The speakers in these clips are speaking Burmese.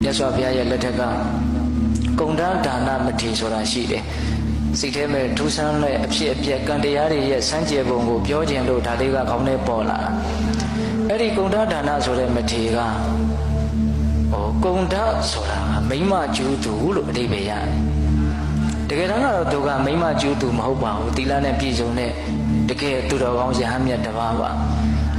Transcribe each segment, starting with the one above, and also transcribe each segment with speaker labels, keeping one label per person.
Speaker 1: မြတ်စွာဘုရားရဲ့လက်ထက်ကဂုဏ်ဒါနမထေဆိုတာရှိတယ်စိတ်ထဲမှာထူးဆန်းတဲ့အဖြစ်အပျက်ကံတရားတွေရဲ့စမ်းကြယ်ပုံကိုပြောခြင်းလို့ဒါလေးကခေါင်းထဲပေါ်လာအဲ့ဒီဂုဏ်ဒါနဆိုတဲ့မထေကဂုဏ်ဒဆိုတာမိမကျူးသူလို့အဓိပ္ပာယ်ရတယ်တကယ်တမ်းကတော့သူကမိမကျူးသူမဟုတ်ပါဘူးသီလနဲ့ပြည့်စုံတဲ့တကယ်သူတော်ကောင်းရဟန်းမြတ်တစ်ပါးပါ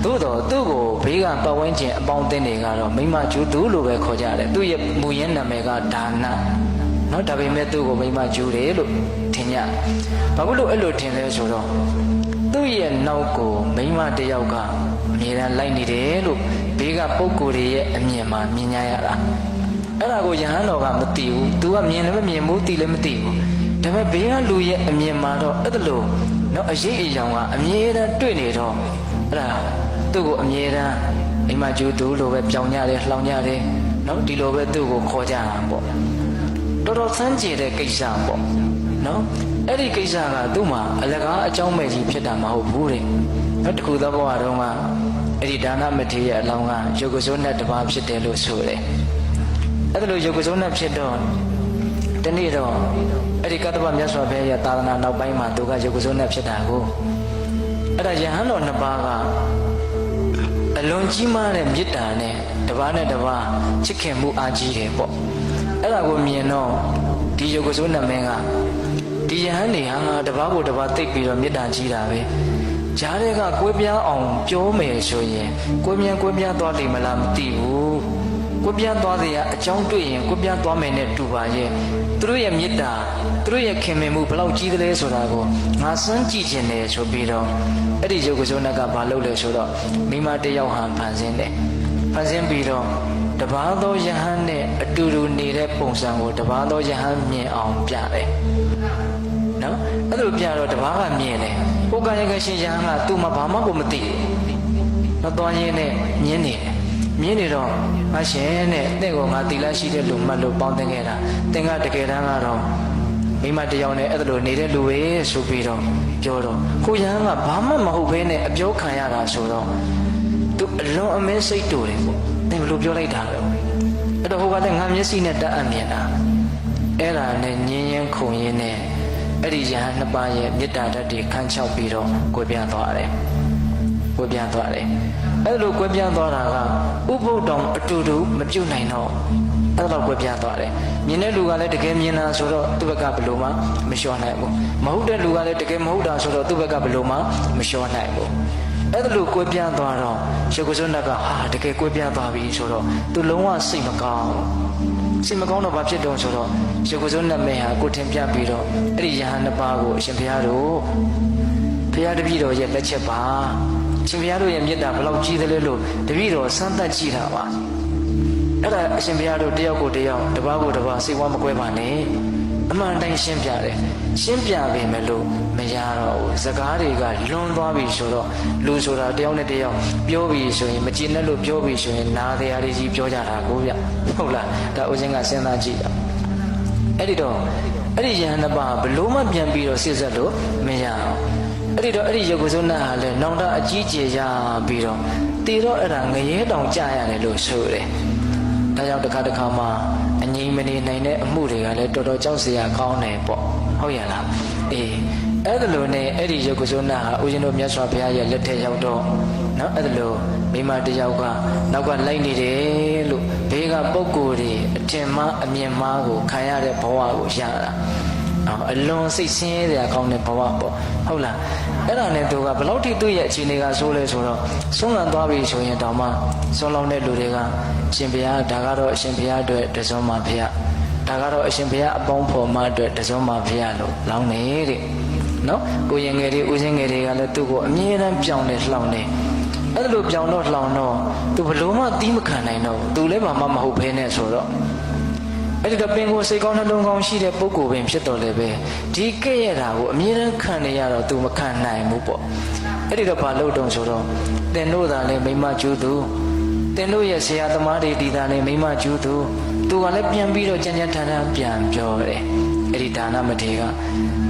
Speaker 1: သို့တော့သူ့ကိုဘေးကပတ်ဝန်းကျင်အပေါင်းအသင်းတွေကတော့မိမကျူးသူလို့ပဲခေါ်ကြတယ်သူ့ရဲ့မူရင်းနာမည်ကဒါနနော်ဒါပေမဲ့သူ့ကိုမိမကျူးတယ်လို့ထင်ကြဘာလို့အဲ့လိုထင်လဲဆိုတော့သူ့ရဲ့နောက်ကိုမိမတယောက်ကအမြဲတမ်းလိုက်နေတယ်လို့ဘေးကပုံကိုယ်တွေရဲ့အမြင်မှာမြင်ကြရတာအဲ့ဒါကိုယဟန်တော်ကမသိဘူးသူကမြင်လည်းမမြင်ဘူးသိလည်းမသိဘူးဒါပေမဲ့ဘေးကလူရဲ့အမြင်မှာတော့အဲ့ဒါလို့နော်အရေးအယောင်ကအမြဲတမ်းတွေ့နေတော့အဲ့ဒါသူ့ကိုအမြဲတမ်းမိမကျူးသူလို့ပဲပြောင်းကြတယ်လှောင်ကြတယ်နော်ဒီလိုပဲသူ့ကိုခေါ်ကြတာပေါ့တော်တော်စမ်းကြည့်တဲ့ကိစ္စပေါ့နော်အဲ့ဒီကိစ္စကသူ့မှာအလကားအကြောင်းမဲ့ကြီးဖြစ်တာမဟုတ်ဘူးတဲ့နော်တခုသောဘဝတုန်းကအဲ့ဒီဒါနမထေရရဲ့အလောင်းကယုတ်ကစိုးနဲ့တပါးဖြစ်တယ်လို့ဆိုတယ်အဲ့ဒါလို့ယုတ်ကစိုးနဲ့ဖြစ်တော့ဒီနေ့တော့အဲ့ဒီကတ္တဗမြတ်စွာဘုရားရဲ့သာသနာနောက်ပိုင်းမှာသူကယုတ်ကစိုးနဲ့ဖြစ်တာကိုအဲ့ဒါယဟန်တော်နှစ်ပါးကအလွန်ကြီးမားတဲ့မေတ္တာနဲ့တပါးနဲ့တပါးချစ်ခင်မှုအားကြီးတယ်ပေါ့အဲ့ဒါကိုမြင်တော့ဒီယုတ်ကစိုးနမင်းကဒီယဟန်နေဟာတပါးကိုတပါးသိပ်ပြီးတော့မေတ္တာကြီးတာပဲဂျားတွေကကွဲပြားအောင်ပြောမယ်ဆိုရင်ကွဲပြားသွားလိမ့်မလားမသိဘူးကွဲပြားသွားစေရအကြောင်းတွေ့ရင်ကွဲပြားသွားမယ်နဲ့တူပါရဲ့သူတို့ရဲ့မေတ္တာသူတို့ရဲ့ခင်မင်မှုဘလောက်ကြီးသလဲဆိုတာကိုငါစမ်းကြည့်ခြင်းတယ်ဆိုပြီးတော့အဲ့ဒီယုတ်ကစိုးနကဘာလုပ်လဲဆိုတော့မိမတယောက်ဟာဖန်ဆင်းတယ်ဖန်ဆင်းပြီးတော့တပါးသောယဟန်နဲ့အတူတူနေတဲ့ပုံစံကိုတပါးသောယဟန်မြင်အောင်ပြတယ်နော်အဲ့လိုပြတော့တပါးကမြင်တယ်ဟိုကရကရှင်ယဟန်ကသူ့မှာဘာမှကိုမသိဘူးတော့သွားရင်းနဲ့မြင်နေတယ်မြင်နေတော့မရှင်နဲ့တင့်ကိုငါတီလာရှိတဲ့လူမှတ်လို့ပေါင်းတင်ခဲ့တာတင်ကတကယ်တမ်းကတော့မိမတယောက်နဲ့အဲ့လိုနေတဲ့လူပဲဆိုပြီးတော့ပြောတော့ကိုယဟန်ကဘာမှမဟုတ်ဘဲနဲ့အပြောခံရတာဆိုတော့သူအလွန်အမဲစိတ်တူတယ်ပေါ့တင်ဘယ်လိုပြောလိုက်တာလဲအဲ့တော့ဟိုကလည်းငါမျက်စိနဲ့တတ်အမြင်တာအဲ့ဒါနဲ့ညင်းရင်ခုန်ရင်းနဲ့အဲ့ဒီယဟန်နှစ်ပါးရဲ့မေတ္တာဓာတ်တွေခန်းချောက်ပြီးတော့ကိုပြသွားတယ်အဲ့လိုကွဲပြားသွားတာကဥပုပ်တော်အတူတူမပြုတ်နိုင်တော့အဲ့တော့ကွဲပြားသွားတယ်မြင်တဲ့လူကလည်းတကယ်မြင်တာဆိုတော့သူ့ဘက်ကဘယ်လိုမှမလျှော့နိုင်ဘူးမဟုတ်တဲ့လူကလည်းတကယ်မဟုတ်တာဆိုတော့သူ့ဘက်ကဘယ်လိုမှမလျှော့နိုင်ဘူးအဲ့ဒါလိုကွဲပြားသွားတော့ယေကုစွန်းကတကယ်ကွဲပြားသွားပြီဆိုတော့သူလုံးဝစိတ်မကောင်းတော့ဘာဖြစ်တော့ဆိုတော့ယေကုစွန်းနဲ့မဲဟာကိုထင်ပြပြီးတော့အဲ့ဒီယဟန်နှစ်ပါးကိုအရှင်ဘုရားတို့ဘုရားတပည့်တော်ရဲ့လက်ချက်ပါရှင်ဘုရားတို့ရဲ့မေတ္တာဘယ်လောက်ကြီးသလဲလို့တပည့်တော်စမ်းသပ်ကြည့်တာပါအဲ့ဒါအရှင်ဘုရားတို့တယောက်ကိုတယောက်တစ်ပါးကိုတစ်ပါးစိတ်ဝါမကွဲပါနဲ့အမှန်တိုင်းရှင်းပြတယ်ရှင်းပြပေမဲ့လို့မရတော့ဘူးစကားတွေကလွန်သွားပြီဆိုတော့လူဆိုတာတယောက်နဲ့တယောက်ပြောပြီးဆိုရင်မကြည်နဲ့လို့ပြောပြီးဆိုရင်နားတရားတွေကြီးပြောကြတာကိုဗျဟုတ်လားဒါဦးဇင်းကစဉ်းစားကြည့်တာအဲ့ဒီတော့အဲ့ဒီယဟန်နှစ်ပါးဘလို့မှပြန်ပြီးတော့စစ်ဆက်လို့မရအောင်အဲ့ဒီတော့အဲ့ဒီယုတ်ကစိုးနတ်ဟာလည်းနောင်တအကြီးကျယ်ရပြီးတော့တည်တော့အဲ့ဒါငရဲတောင်ကြရတယ်လို့ဆိုတယ်ဒါကြောင့်တစ်ခါမှအငြိမ်မနေနိုင်တဲ့အမှုတွေကလည်းတော်တော်ကြောက်စရာကောင်းတယ်ပေါ့ဟုတ်ရလားအေးအဲ့ဒါလိုနဲ့အဲ့ဒီယုတ်ကစိုးနတ်ဟာဦးဇင်းတို့မြတ်စွာဘုရားရဲ့လက်ထက်ရောက်တော့နော်အဲ့ဒါလိုမိမတယောက်ကနောက်ကလိုက်နေတယ်လို့ဘေးကပုံကိုယ်တွေအထင်မှားအမြင်မှားကိုခံရတဲ့ဘဝကိုရတာအလွန်စိတ်ဆင်းရဲစရာကောင်းတဲ့ဘဝပေါ့ဟုတ်လားအဲ့ဒါနဲ့သူကဘလို့ထိသူ့ရဲ့အခြေအနေကဆိုးလဲဆိုတော့ဆုံးလန်သွားပြီဆိုရင်တောင်မှဆုံးလောင်းတဲ့လူတွေကအရှင်ဘုရားဒါကတော့အရှင်ဘုရားအတွက်တစွန်းမှာဘုရားဒါကတော့အရှင်ဘုရားအပေါင်းဖော်မအတွက်တစွန်းမှာဘုရားလို့လောင်းနေတဲ့နော်ကိုရင်ငယ်တွေဦးစင်းငယ်တွေကလည်းသူ့ကိုအမြဲတမ်းပြောင်းနေလှောင်နေအဲ့လိုပြောင်းတော့လှောင်တော့သူဘလို့မှသီးမခံနိုင်တော့သူလည်းဘာမှမဟုတ်ဘဲနဲ့ဆိုတော့အဲ့ဒီတော့ပင်ကိုစိတ်ကောင်းနှလုံးကောင်းရှိတဲ့ပုဂ္ဂိုလ်ပင်ဖြစ်တော်လည်းပဲဒီကဲ့ရဲ့တာကိုအမြဲတမ်းခံနေရတော့သူမခံနိုင်ဘူးပေါ့အဲ့ဒီတော့ဘာလို့တုံဆိုတော့တင်တို့သာလည်းမိမကျူးသူတင်တို့ရဲ့ဆရာသမားတွေဒီသာလည်းမိမကျူးသူသူကလည်းပြန်ပြီးတော့ကြံ့ကြံ့ထန်ထန်ပြန်ပြောတယ်အဲ့ဒီဒါနမထေရက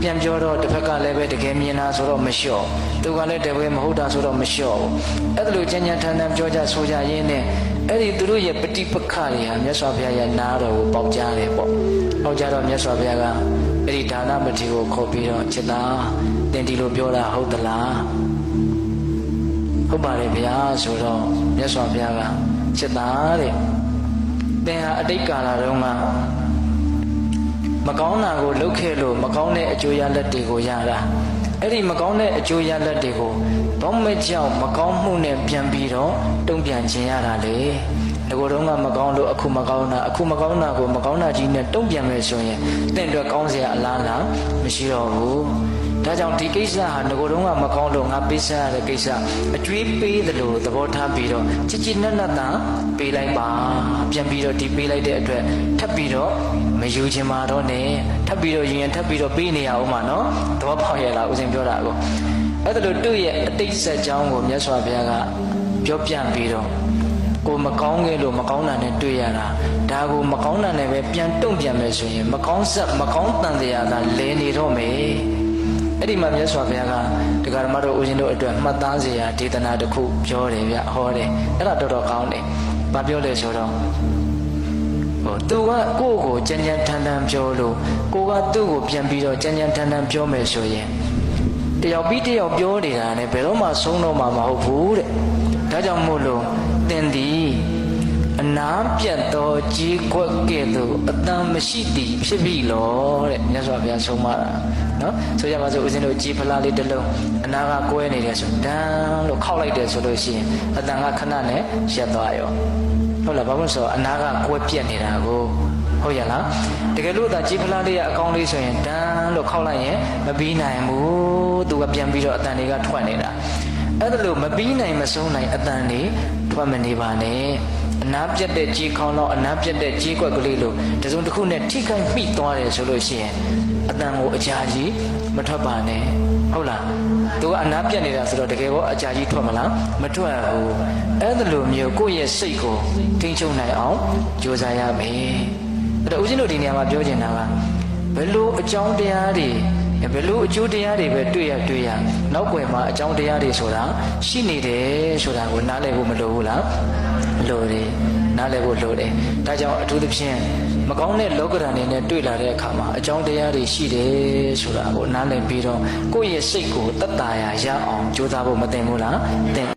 Speaker 1: ပြန်ပြောတော့တစ်ဖက်ကလည်းပဲတကယ်မြင်တာဆိုတော့မလျှော့သူကလည်းတကယ်မဟုတ်တာဆိုတော့မလျှော့ဘူးအဲ့ဒါလိုကြံ့ကြံ့ထန်ထန်ပြောကြဆိုကြရင်းနဲ့ အဲ့ဒီသူတို့ရဲ့ပฏิပက္ခတွေဟာမြတ်စွာဘုရားရဲ့နားတော်ကိုပေါက်ကြားတယ်ပေါ့ပေါက်ကြားတော့မြတ်စွာဘုရားကအဲ့ဒီဒါနမထေရကိုခေါ်ပြီးတော့จิตသားသင်ဒီလိုပြောတာဟုတ်သလားဟုတ်ပါတယ်ဗျာဆိုတော့မြတ်စွာဘုရားကจิตသားတဲ့သင်ဟာအတိတ်ကာလတုန်းကမကောင်းတာကိုလုပ်ခဲ့လို့မကောင်းတဲ့အကျိုးရလဒ်တွေကိုရတာအဲ့ဒီမကောင်းတဲ့အကျိုးရလဒ်တွေကိုဘောမကြောင့်မကောင်းမှုနဲ့ပြန်ပြီးတော့တုံ့ပြန်ခြင်းရတာလေငကိုယ်တော့ကမကောင်းလို့အခုမကောင်းတာအခုမကောင်းတာကိုမကောင်းတာကြီးနဲ့တုံ့ပြန်မယ်ဆိုရင်တင့်အတွက်ကောင်းစရာအလားလားမရှိတော့ဘူးဒါကြောင့်ဒီကိစ္စဟာငကိုယ်တော့ကမကောင်းလို့ငါပေးစားရတဲ့ကိစ္စအကျွေးပေးတယ်လို့သဘောထားပြီးတော့ချစ်ချစ်နက်နက်သာပေးလိုက်ပါပြန်ပြီးတော့ဒီပေးလိုက်တဲ့အတွက်ထပ်ပြီးတော့မယူချင်ပါတော့နဲ့ထပ်ပြီးတော့ယူရင်ထပ်ပြီးတော့ပေးနေရအောင်ပါနော်သဘောပေါက်ရဲ့လားဦးဇင်ပြောတာကိုအဲ့ဒါလို့သူ့ရဲ့အတိတ်ဇာတ်ကြောင်းကိုမြတ်စွာဘုရားကပြောပြပြီးတော့ကိုမကောင်းခဲ့လို့မကောင်းတာနဲ့တွေ့ရတာဒါကိုမကောင်းတာနဲ့ပဲပြန်တုံ့ပြန်မယ်ဆိုရင်မကောင်းဆက်မကောင်းတန်တရားကလဲနေတော့မယ်အဲ့ဒီမှာမြတ်စွာဘုရားကတရားဓမ္မတို့ဦးဇင်းတို့အတွက်မှတ်သားစရာဒေသနာတစ်ခုပြောတယ်ဗျဟောတယ်အဲ့ဒါတော်တော်ကောင်းတယ်ဘာပြောလဲဆိုတော့သူကကိုယ့်ကိုကြမ်းကြမ်းထန်ထန်ပြောလို့ကိုကသူ့ကိုပြန်ပြီးတော့ကြမ်းကြမ်းထန်ထန်ပြောမယ်ဆိုရင်တယောက်ပြီးတယောက်ပြောနေတာနဲ့ဘယ်တော့မှဆုံးတော့မှာမဟုတ်ဘူးတဲ့ဒါကြောင့်မို့လို့သင်သည်အနာပြတ်သောကြီးကွက်ကဲ့သို့အတန်မရှိသည်ဖြစ်ပြီလို့တဲ့မြတ်စွာဘုရားဆုံးမတာနော်ဆိုကြပါစို့ဦးဇင်းတို့ကြီးဖလားလေးတစ်လုံးအနာကကွဲနေတယ်ဆိုတန်းလို့ခောက်လိုက်တယ်ဆိုလို့ရှိရင်အတန်ကခဏနဲ့ရက်သွားရောဟုတ်လားဘာလို့ဆိုတော့အနာကကွဲပြက်နေတာကိုဟုတ်ရလားတကယ်လို့သာကြီးဖလားလေးရအကောင်းလေးဆိုရင်တန်းလို့ခောက်လိုက်ရင်မပြီးနိုင်ဘူးသူကပြန်ပြီးတော့အတန်တွေကထွက်နေတာအဲ့ဒါလို့မပြီးနိုင်မဆုံးနိုင်အတန်တွေထွက်မနေပါနဲ့အနာပြတ်တဲ့ကြီးခေါင်းတော့အနာပြတ်တဲ့ကြီးကွက်ကလေးလို့တစုံတစ်ခုနဲ့ထိခိုက်မိသွားတယ်ဆိုလို့ရှိရင်အတန်ကိုအကြာကြီးမထွက်ပါနဲ့ဟုတ်လားသူကအနာပြတ်နေတာဆိုတော့တကယ်ကောအကြာကြီးထွက်မလားမထွက်ဘူးအဲ့ဒါလိုမျိုးကိုယ့်ရဲ့စိတ်ကိုထိန်းချုပ်နိုင်အောင်ကြိုးစားရမယ်အဲ့တော့ဦးဇင်းတို့ဒီနေရာမှာပြောချင်တာကဘယ်လိုအကြောင်းတရားတွေဘယ်လိုအကျိုးတရားတွေပဲတွေ့ရနောက်ွယ်မှာအကြောင်းတရားတွေဆိုတာရှိနေတယ်ဆိုတာကိုနားလည်ဖို့မလိုဘူးလားလိုတယ်နားလည်ဖို့လိုတယ်ဒါကြောင့်အထူးသဖြင့်မကောင်းတဲ့လောကဓာတ်တွေနဲ့တွေ့လာတဲ့အခါမှာအကြောင်းတရားတွေရှိတယ်ဆိုတာကိုနားလည်ပြီးတော့ကိုယ့်ရဲ့စိတ်ကိုတတ်တာရအောင်ကြိုးစားဖို့မသင့်ဘူးလားသင့်